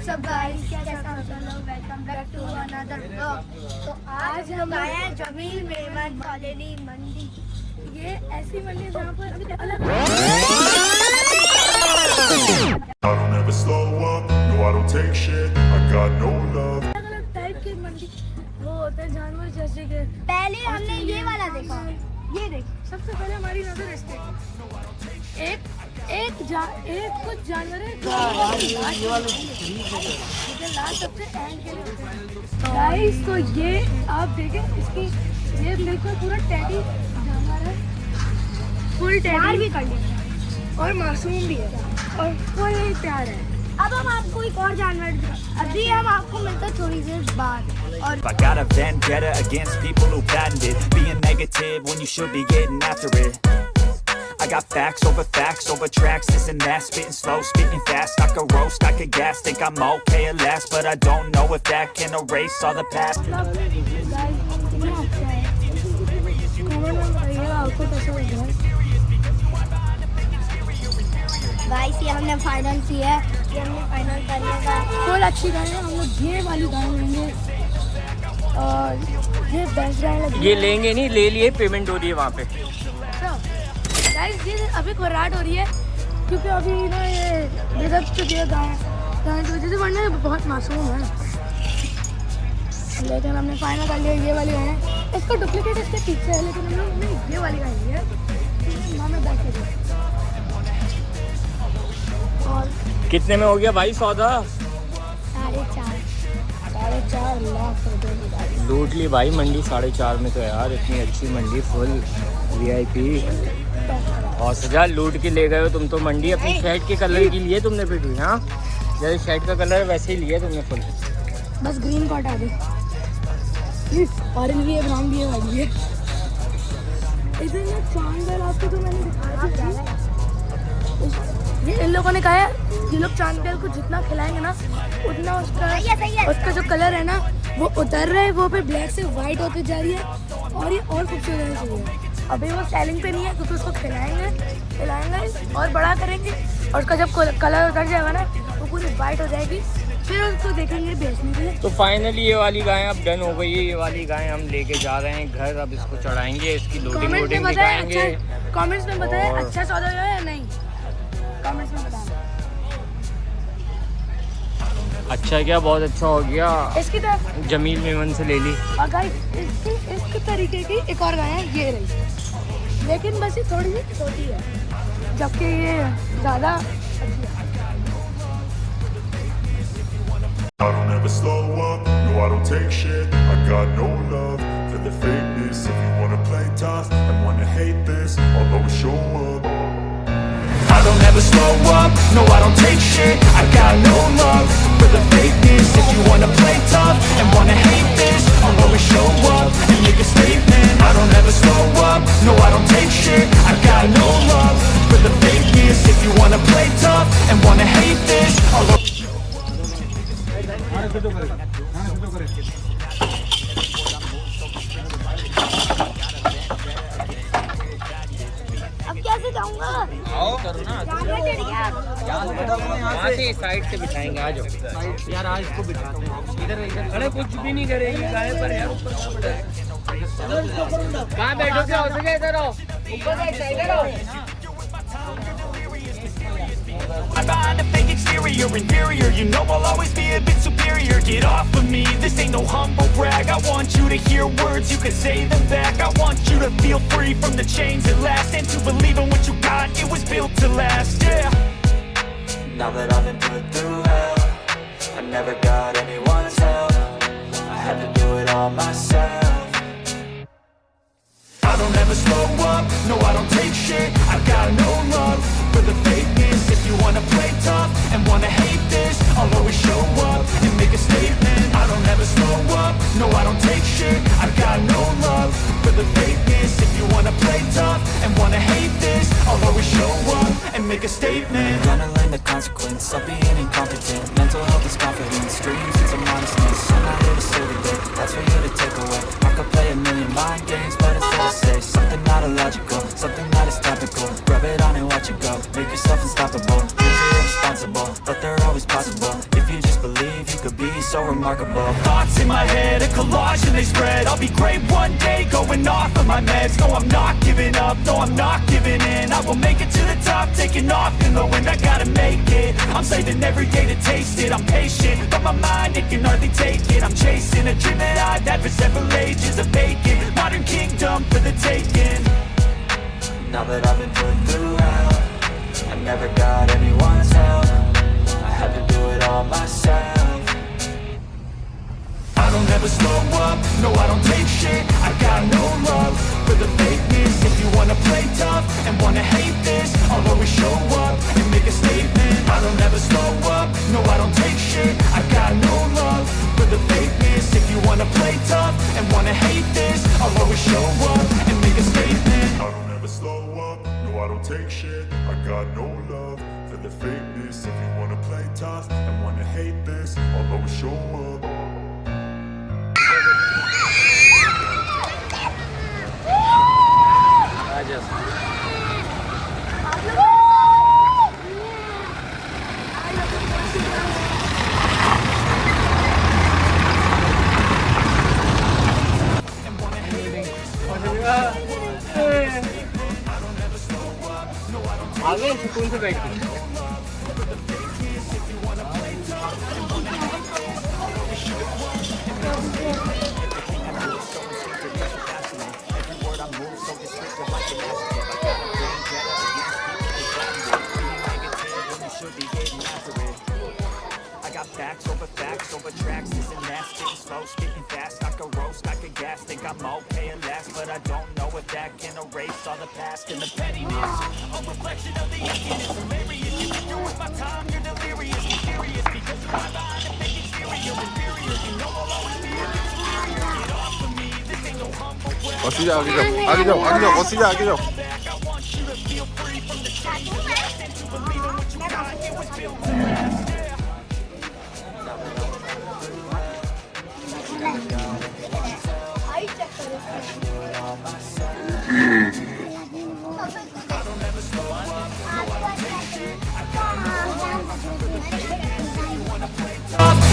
WhatsApp guys, कैसे आप सब लोग? Welcome back to another vlog. तो आज हम आए हैं जमील मेमन कॉलोनी मंडी। ये ऐसी मंडी है जहाँ पर अलग अलग टाइप की मंडी वो होते हैं जानवर जैसे कि पहले हमने ये वाला देखा, ये देख। सबसे पहले हमारी नजर इस पे एक कुछ जानवर है लास्ट सबसे एंड के लिए गाइस। तो ये आप देखें, इसकी ये बिल्कुल पूरा टैडी जानवर है, फुल टैडी भी कर लिया और मासूम भी है और फुल प्यार है। अब हम आपको एक और जानवर, अभी हम आपको मिलते हैं थोड़ी देर बाद। और I got a vendetta against people who patented being negative when you should be getting after it. I got facts over tracks, this and that, spitting slow, spitting fast. I could roast, I could gas, think I'm okay at last, but I don't know if that can erase all the past. Guys ये हमने final किया है, ये हमने final कर लिया। Full अच्छी गाय है। हम लोग ये वाली गाय लेंगे और ये बेस्ट गाय लगी। ये लेंगे नहीं, ले लिए, पेमेंट हो रही है वहाँ पे। गाइस ये अभी घबराहट हो रही है क्योंकि अभी ना ये बेदब चुकी है गाय की वजह से, वरना बहुत मासूम है। लेकिन हमने फाइनल कर लिया ये वाली गाय है। इसका डुप्लीकेट इसके पीछे है, लेकिन हमने ये वाली गाय ली है। हमें बैठ के और कितने में हो गया भाई सौदा? 4.5 लाख रुपए की गाड़ी लूट ली भाई मंडी 4.5 में। तो यार इतनी अच्छी मंडी, फुल वीआईपी और सजा लूट के ले गए हो तुम तो मंडी। अपनी शर्ट के कलर की लिए तुमने फिर भी? हाँ, जैसे शर्ट का कलर वैसे ही लिया तुमने फुल। बस ग्रीन कॉट आ गई, ऑरेंज भी है, ब्राउन भी है, वाइट भी है। इधर ना चांद आपको तो मैंने दिखाया, ये इन लोगों ने कहा है ये लोग चांद बेल को जितना खिलाएंगे ना उतना उसका जो कलर है ना वो उतर रहा है, वो फिर ब्लैक से वाइट होती जा रही है और ये और खूबसूरत होना चाहिए। अभी वो सेलिंग पे नहीं है क्योंकि उसको खिलाएंगे और बड़ा करेंगे और उसका जब कलर उतर जाएगा ना वो पूरी वाइट हो जाएगी, फिर उसको देखेंगे बेचने के लिए। तो फाइनली ये वाली गाय अब डन हो गई है। ये वाली गाय हम लेके जा रहे हैं घर, अब इसको चढ़ाएंगे, इसकी लोडिंग दिखाएंगे। कमेंट्स में बताएं अच्छा सौदा हुआ है या नहीं, कमेंट्स में बताना। अच्छा क्या, बहुत अच्छा हो गया। इसकी तरफ जमील मेमन से ले ली। और गाइस इसकी तरीके की एक और गाय है, ये रही, लेकिन बस ये थोड़ी सी छोटी है जबकि ये ज़्यादा अच्छी है। I don't ever slow up, no I don't take shit. I got no love for the fakeness. If you wanna play tough and wanna hate this, I'll always show up. I don't ever slow up, no I don't take shit. I got no love for the fakeness. If you wanna play tough and wanna hate this, I'll always show up and make a statement. I don't ever slow up, no I don't take shit. I got no love for the fakeness. If you wanna play tough and wanna hate this, I'll always अब कैसे जाऊंगा? आओ करो ना, जानवर चढ़ गया। यहाँ से साइड से बिठाएंगे। आ जाओ यार, आज इसको बिठाते हैं इधर इधर। अरे कुछ भी नहीं करेगी गाय पर यार, ऊपर कहाँ बैठोगे? हो सके इधर आओ, ऊपर बैठ, इधर आओ। I'm behind a fake exterior, inferior. You know I'll always be a bit superior. Get off of me, this ain't no humble brag. I want you to hear words, you can say them back. I want you to feel free from the chains that last, and to believe in what you got, it was built to last, yeah. Now that I've been put through hell, I never got anyone's help. I had to do it all myself. I don't ever slow up, no I don't take shit. I got no love for the fakeness. If you wanna play tough and wanna hate this, I'll always show up and make a statement. I don't ever slow up, no I don't take shit. I got no love for the fakeness. If you wanna play tough and wanna hate this, I'll always show up and make a statement. Gonna learn the consequence of being incompetent. Mental health is confidence, dreams and some honestness. I'm not here to save the day, that's for you to take away. I could play a million mind games, but instead I say something not illogical, something that is topical. Rub it on and watch it go, make yourself unstoppable. Dreams are irresponsible, but they're always possible if you just believe so remarkable. Thoughts in my head, a collage and they spread. I'll be great one day, going off of my meds. No, I'm not giving up, no, I'm not giving in. I will make it to the top, taking off in the wind. I gotta make it, I'm saving every day to taste it. I'm patient, but my mind, it can hardly take it. I'm chasing a dream that I've had for several ages. A vacant, modern kingdom for the taking. Now that I've been put through hell, I never got anyone's help. I had to do it all myself. I don't ever slow up, no I don't take shit. I got no love for the fakeness. If you wanna play tough and wanna hate this, I'll always show up and make a statement. I don't ever slow up, no I don't take shit. I got no love for the fakeness. If you wanna play tough and wanna hate this, I'll always show up and make a statement. I don't ever slow up, no I don't take shit. I got no love for the fakeness. If you wanna play tough and wanna hate this, I'll always show up. आगे सुकून से बैठ I got facts over tracks. This and that, spitting slow, spitting fast. I could roast, I could gas. Think I'm okay at last, but I don't know if that can erase all the past and the pettiness. A reflection of the emptiness. Hilarious, you think you're worth my time, you're delirious. Be curious because you hide behind a fake exterior. Inferior, you know I'll always be a bit superior. Get off of me, this ain't no humble brag. 아기죠. I want you to feel free from the shame you left and to believe in what you got. It was built to last, yeah.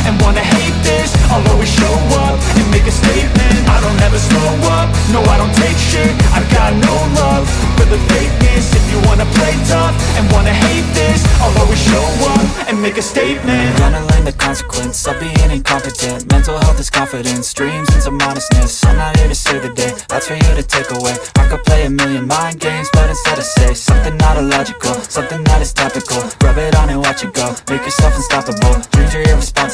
And wanna hate this, I'll always show up and make a statement. I don't ever slow up, no I don't take shit. I got no love for the fakeness. If you wanna play tough and wanna hate this, I'll always show up and make a statement. Gonna learn the consequence of being incompetent. Mental health is confidence, dreams and some honestness. I'm not here to save the day, that's for you to take away. I could play a million mind games, but instead I say something not illogical, something that is topical. Rub it on and watch it go, make yourself unstoppable. Dreams are irresponsible.